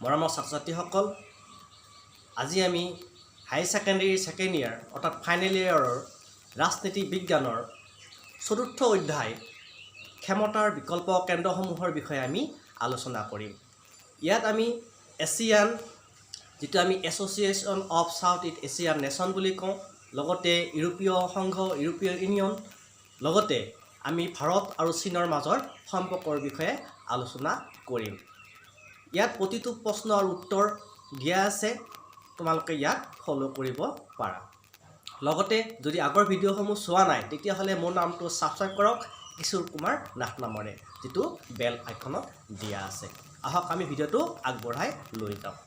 মৰমৰ ছাত্ৰ-ছাত্ৰীসকল, আজি আমি হায়াৰ ছেকেণ্ডেৰী ছেকেণ্ড ইয়াৰ অৰ্থাৎ ফাইনেল ইয়াৰৰ ৰাজনীতি বিজ্ঞানৰ ৪ৰ্থ অধ্যায় ক্ষমতাৰ বিকল্প কেন্দ্ৰসমূহৰ বিষয়ে আমি আলোচনা কৰিম। ইয়াত আমি এছিয়ান যিটো আমি association of south east Asian nation বুলি কওঁ, লগতে ইউৰোপীয় সংঘ ইউৰোপীয় ইউনিয়ন, লগতে আমি ভাৰত আৰু চীনৰ মাজৰ সম্পৰ্কৰ বিষয়ে আলোচনা কৰিম। ইয়াত প্ৰতিটো প্ৰশ্নৰ উত্তৰ দিয়া আছে, তোমালোকে ইয়াক ফ'ল' কৰিব পাৰা। লগতে যদি আগৰ ভিডিঅ'সমূহ চোৱা নাই তেতিয়াহ'লে মোৰ নামটো ছাবস্ক্ৰাইব কৰক কিশোৰ কুমাৰ নাথ নামেৰে, যিটো বেল আইকনত দিয়া আছে। আহক আমি ভিডিঅ'টো আগবঢ়াই লৈ যাওঁ।